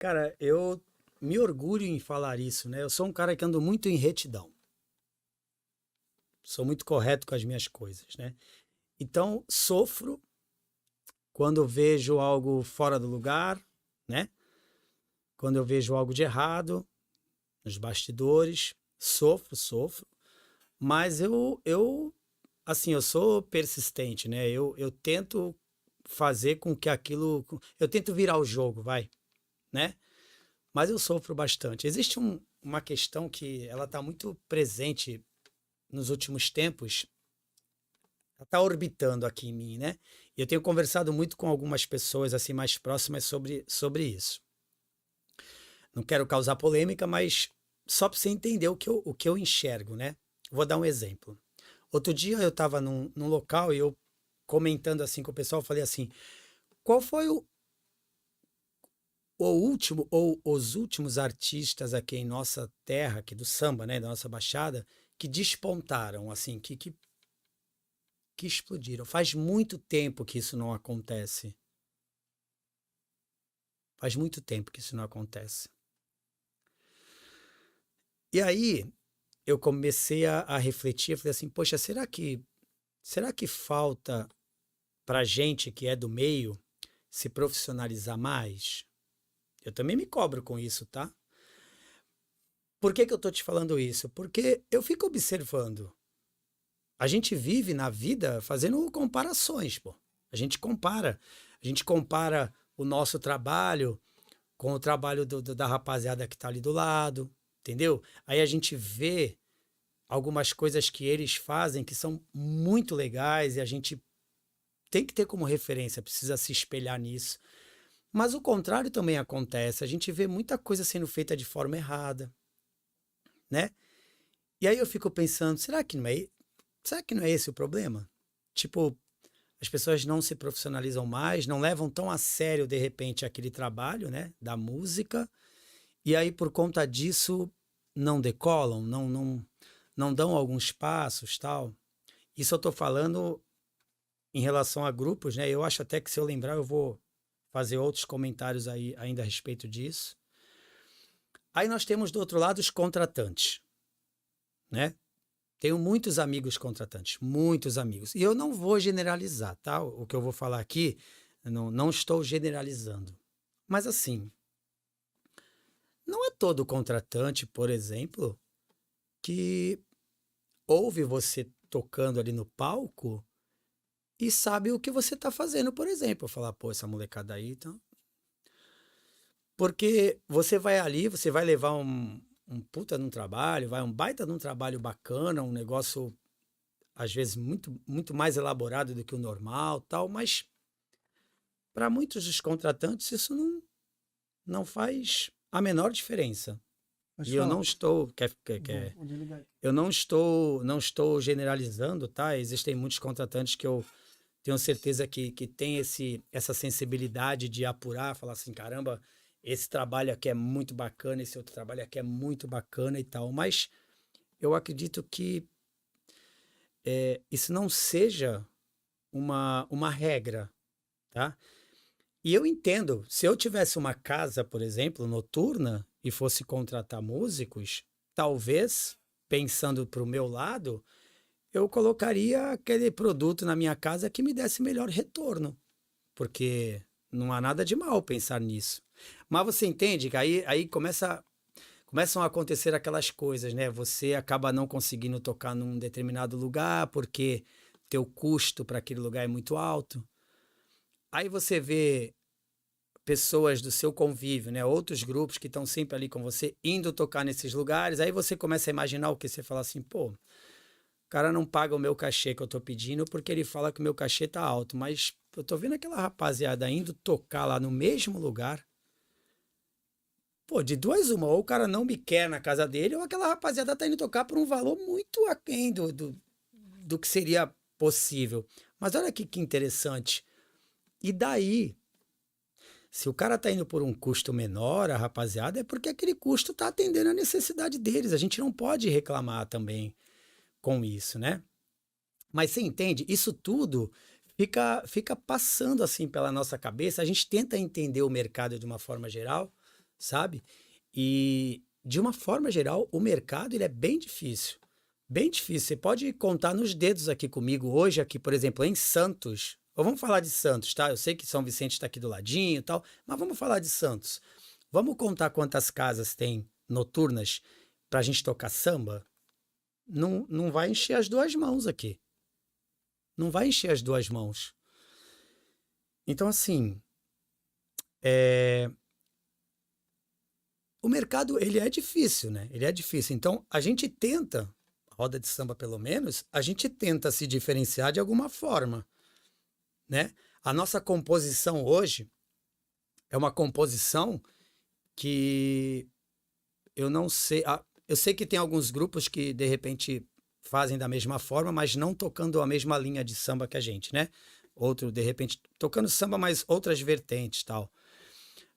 Cara, eu me orgulho em falar isso, né? Eu sou um cara que ando muito em retidão. Sou muito correto com as minhas coisas, né? Então, sofro quando vejo algo fora do lugar, né? Quando eu vejo algo de errado nos bastidores, sofro, mas assim, eu sou persistente, né? Eu tento fazer com que aquilo, eu tento virar o jogo, vai, né? Mas eu sofro bastante. Existe uma questão que ela está muito presente nos últimos tempos, ela está orbitando aqui em mim, né? E eu tenho conversado muito com algumas pessoas assim mais próximas sobre isso. Não quero causar polêmica, mas só para você entender o que eu enxergo, né? Vou dar um exemplo. Outro dia eu estava num local e eu comentando assim com o pessoal, falei assim: qual foi o último ou os últimos artistas aqui em nossa terra, aqui do samba, né, da nossa baixada, que despontaram, assim, que explodiram? Faz muito tempo que isso não acontece. Faz muito tempo que isso não acontece. E aí eu comecei a refletir, eu falei assim, poxa, será que falta pra gente que é do meio se profissionalizar mais? Eu também me cobro com isso, tá? Por que que eu tô te falando isso? Porque eu fico observando. A gente vive na vida fazendo comparações, pô. A gente compara. A gente compara o nosso trabalho com o trabalho da rapaziada que tá ali do lado, entendeu? Aí a gente vê algumas coisas que eles fazem que são muito legais e a gente tem que ter como referência, precisa se espelhar nisso. Mas o contrário também acontece. A gente vê muita coisa sendo feita de forma errada, né? E aí eu fico pensando, será que não é esse o problema? Tipo, as pessoas não se profissionalizam mais, não levam tão a sério, de repente, aquele trabalho, né, da música, e aí, por conta disso, não decolam, não dão alguns passos, tal. Isso eu tô falando em relação a grupos, né? Eu acho até que se eu lembrar, eu vou fazer outros comentários aí ainda a respeito disso. Aí nós temos do outro lado os contratantes, né? Tenho muitos amigos contratantes, muitos amigos. E eu não vou generalizar, tá? O que eu vou falar aqui, não estou generalizando. Mas assim, não é todo contratante, por exemplo, que ouve você tocando ali no palco e sabe o que você está fazendo, por exemplo. Falar, pô, essa molecada aí, então. Porque você vai ali, você vai levar um puta num trabalho, vai um baita num trabalho bacana, um negócio às vezes muito mais elaborado do que o normal, tal, mas para muitos dos contratantes isso não faz a menor diferença. Pode E eu não falar. estou, Vou desligar. eu não estou generalizando, tá? Existem muitos contratantes que eu tenho certeza que tem essa sensibilidade de apurar, falar assim, caramba, esse trabalho aqui é muito bacana, esse outro trabalho aqui é muito bacana e tal, mas eu acredito que isso não seja uma regra, tá? E eu entendo, se eu tivesse uma casa, por exemplo, noturna e fosse contratar músicos, talvez, pensando para o meu lado, eu colocaria aquele produto na minha casa que me desse melhor retorno, porque não há nada de mal pensar nisso. Mas você entende que aí começam a acontecer aquelas coisas, né? Você acaba não conseguindo tocar num determinado lugar porque teu custo para aquele lugar é muito alto. Aí você vê pessoas do seu convívio, né? Outros grupos que estão sempre ali com você, indo tocar nesses lugares. Aí você começa a imaginar o que você fala assim, pô, o cara não paga o meu cachê que eu tô pedindo porque ele fala que o meu cachê tá alto, mas eu tô vendo aquela rapaziada indo tocar lá no mesmo lugar. Pô, de duas uma, ou o cara não me quer na casa dele, ou aquela rapaziada tá indo tocar por um valor muito aquém do que seria possível. Mas olha que interessante. E daí, se o cara tá indo por um custo menor, a rapaziada, é porque aquele custo tá atendendo a necessidade deles. A gente não pode reclamar também com isso, né? Mas você entende? Isso tudo fica passando assim pela nossa cabeça. A gente tenta entender o mercado de uma forma geral, sabe? E, de uma forma geral, o mercado ele é bem difícil. Bem difícil. Você pode contar nos dedos aqui comigo hoje, aqui, por exemplo, em Santos. Ou vamos falar de Santos, tá? Eu sei que São Vicente está aqui do ladinho e tal, mas vamos falar de Santos. Vamos contar quantas casas tem noturnas para a gente tocar samba? Não, não vai encher as duas mãos aqui. Não vai encher as duas mãos. Então, assim, o mercado, ele é difícil, né? Ele é difícil. Então, a gente tenta, roda de samba pelo menos, a gente tenta se diferenciar de alguma forma, né? A nossa composição hoje é uma composição que eu não sei... Eu sei que tem alguns grupos que, de repente, fazem da mesma forma, mas não tocando a mesma linha de samba que a gente, né? Outro, de repente, tocando samba, mas outras vertentes, tal.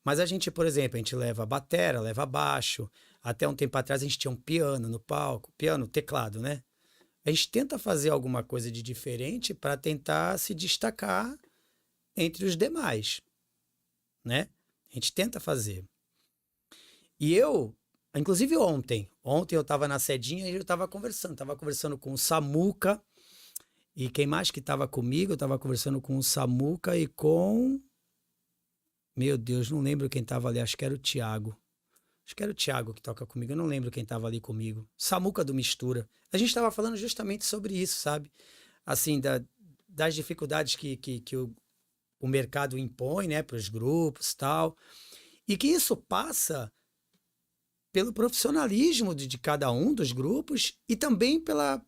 Mas a gente, por exemplo, a gente leva batera, leva baixo. Até um tempo atrás a gente tinha um piano no palco, piano, teclado, né? A gente tenta fazer alguma coisa de diferente para tentar se destacar entre os demais, né? A gente tenta fazer. E eu, inclusive ontem eu estava na Sedinha e eu estava conversando com o Samuca. E quem mais que estava comigo? Eu estava conversando com o Samuca e com... Meu Deus, não lembro quem estava ali, acho que era o Thiago. Acho que era o Thiago que toca comigo, eu não lembro quem estava ali comigo. Samuca do Mistura. A gente estava falando justamente sobre isso, sabe? Assim, das dificuldades que o mercado impõe, né, para os grupos e tal. E que isso passa pelo profissionalismo de cada um dos grupos e também pela...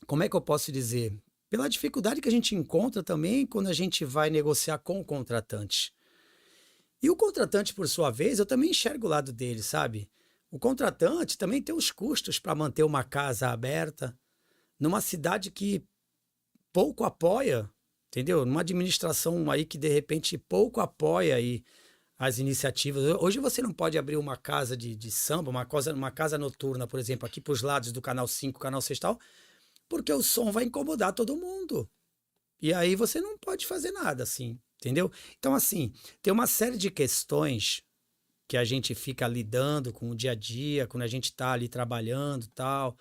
Como é que eu posso dizer? Pela dificuldade que a gente encontra também quando a gente vai negociar com o contratante. E o contratante, por sua vez, eu também enxergo o lado dele, sabe? O contratante também tem os custos para manter uma casa aberta numa cidade que pouco apoia, entendeu? Numa administração aí que, de repente, pouco apoia aí as iniciativas. Hoje você não pode abrir uma casa de samba, uma casa noturna, por exemplo, aqui para os lados do Canal 5, Canal 6 e tal, porque o som vai incomodar todo mundo. E aí você não pode fazer nada, assim, entendeu? Então, assim, tem uma série de questões que a gente fica lidando com o dia a dia, quando a gente está ali trabalhando e tal,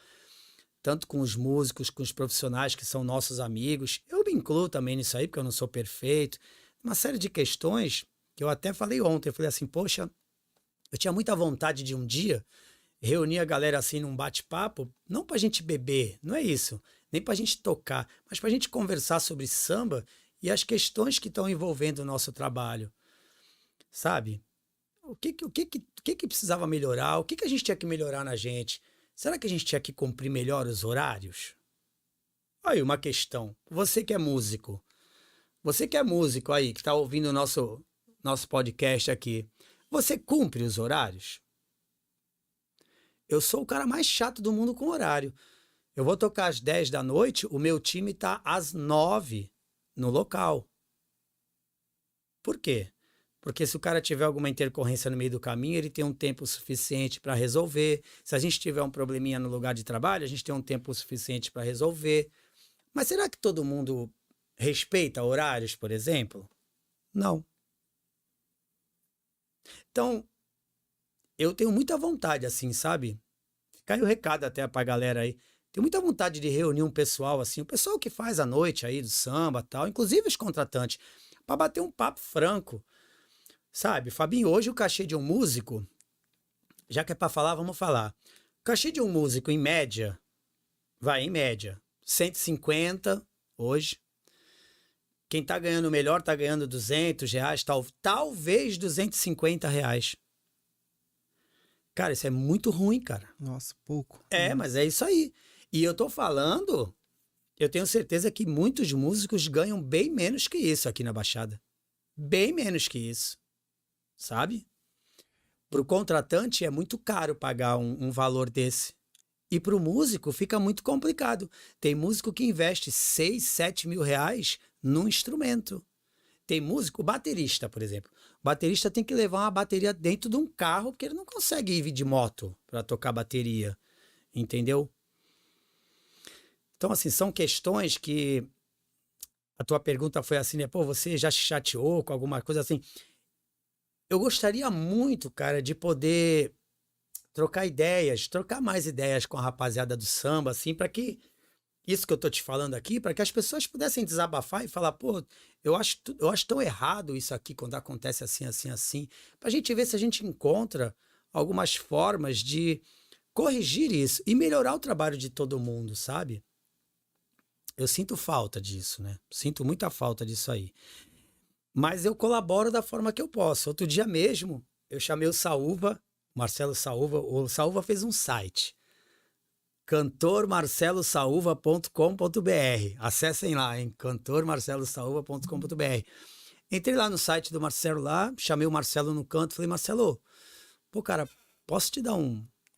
tanto com os músicos, com os profissionais que são nossos amigos. Eu me incluo também nisso aí, porque eu não sou perfeito. Uma série de questões que eu até falei ontem. Eu falei assim, poxa, eu tinha muita vontade de um dia reunir a galera assim num bate-papo, não pra gente beber, não é isso, nem pra gente tocar, mas pra gente conversar sobre samba e as questões que estão envolvendo o nosso trabalho, sabe? O que precisava melhorar? O que a gente tinha que melhorar na gente? Será que a gente tinha que cumprir melhor os horários? Aí, uma questão. Você que é músico aí, que está ouvindo o nosso podcast aqui, você cumpre os horários? Eu sou o cara mais chato do mundo com horário. Eu vou tocar às 10 da noite, o meu time tá às 9 no local. Por quê? Porque se o cara tiver alguma intercorrência no meio do caminho, ele tem um tempo suficiente para resolver. Se a gente tiver um probleminha no lugar de trabalho, a gente tem um tempo suficiente para resolver. Mas será que todo mundo respeita horários, por exemplo? Não. Então, eu tenho muita vontade, assim, sabe? Fica aí o recado até pra galera aí. Tenho muita vontade de reunir um pessoal, assim, o pessoal que faz a noite aí do samba e tal, inclusive os contratantes, para bater um papo franco, sabe? Fabinho, hoje o cachê de um músico, já que é para falar, vamos falar. O cachê de um músico, em média, 150 hoje. Quem tá ganhando melhor tá ganhando R$ 200, talvez R$ 250. Cara, isso é muito ruim, cara. Nossa, pouco. Mas é isso aí. E eu tô falando, eu tenho certeza que muitos músicos ganham bem menos que isso aqui na Baixada. Bem menos que isso, sabe? Pro contratante é muito caro pagar um valor desse. E pro músico fica muito complicado. Tem músico que investe 6, 7 mil reais num instrumento. Tem músico, o baterista, por exemplo. O baterista tem que levar uma bateria dentro de um carro, porque ele não consegue ir de moto para tocar bateria. Entendeu? Então, assim, são questões que... A tua pergunta foi assim, né? Pô, você já se chateou com alguma coisa assim? eu gostaria muito, cara, de poder trocar mais ideias com a rapaziada do samba, assim, para que isso que eu tô te falando aqui, para que as pessoas pudessem desabafar e falar, pô, eu acho tão errado isso aqui quando acontece assim, assim, assim, pra gente ver se a gente encontra algumas formas de corrigir isso e melhorar o trabalho de todo mundo, sabe? Eu sinto falta disso, né? Sinto muita falta disso aí. Mas eu colaboro da forma que eu posso. Outro dia mesmo, eu chamei o Saúva, Marcelo Saúva, o Saúva fez um site, cantormarcelosaúva.com.br. Acessem lá, hein? cantormarcelosaúva.com.br. Entrei lá no site do Marcelo lá, chamei o Marcelo no canto, falei, Marcelo, pô, cara, posso te dar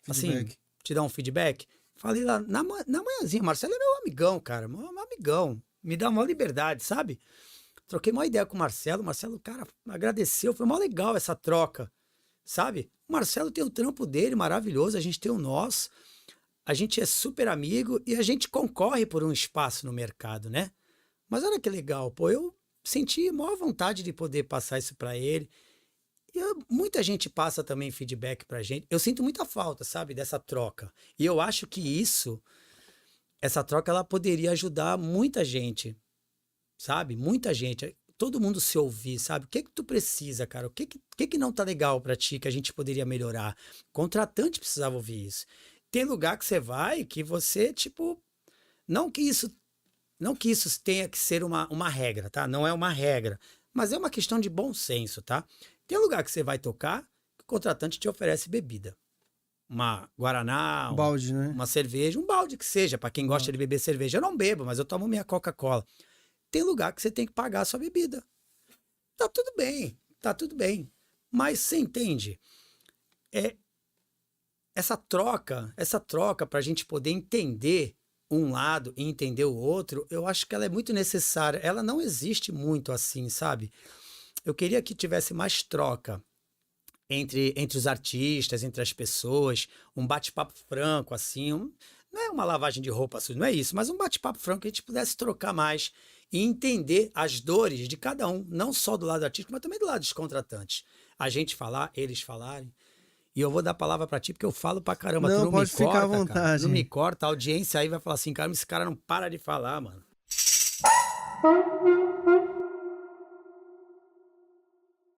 assim, Feedback. te dar um feedback? Falei lá, na manhãzinha, Marcelo é meu amigão, cara, meu amigão, me dá uma liberdade, sabe? Troquei uma ideia com o Marcelo, cara, agradeceu, foi mó legal essa troca, sabe? O Marcelo tem o trampo dele, maravilhoso, a gente tem o nosso, a gente é super amigo e a gente concorre por um espaço no mercado, né? Mas olha que legal, pô, eu senti maior vontade de poder passar isso pra ele. Muita gente passa também feedback pra gente. Eu sinto muita falta, sabe, dessa troca. E eu acho que essa troca, ela poderia ajudar muita gente, sabe? Muita gente. Todo mundo se ouvir, sabe? O que que tu precisa, cara? O que que não tá legal pra ti que a gente poderia melhorar? O contratante precisava ouvir isso. Tem lugar que você vai que você, tipo, não que isso, não que isso tenha que ser uma regra, tá? Não é uma regra, mas é uma questão de bom senso, tá? Tem lugar que você vai tocar que o contratante te oferece bebida. Uma guaraná, Balde, né? uma cerveja, um balde que seja, para quem gosta de beber cerveja. Eu não bebo, mas eu tomo minha Coca-Cola. Tem lugar que você tem que pagar a sua bebida. Tá tudo bem, tá tudo bem. Mas você entende? É essa troca para a gente poder entender um lado e entender o outro, eu acho que ela é muito necessária. Ela não existe muito assim, sabe? Eu queria que tivesse mais troca entre os artistas, entre as pessoas, um bate-papo franco, assim, não é uma lavagem de roupa suja, não é isso, mas um bate-papo franco que a gente pudesse trocar mais e entender as dores de cada um, não só do lado artístico, mas também do lado dos contratantes. A gente falar, eles falarem. E eu vou dar a palavra pra ti, porque eu falo pra caramba. Tu Não, não me pode ficar à corta, cara. Tu não me vontade. corta. A audiência aí vai falar assim, cara, esse cara não para de falar, mano.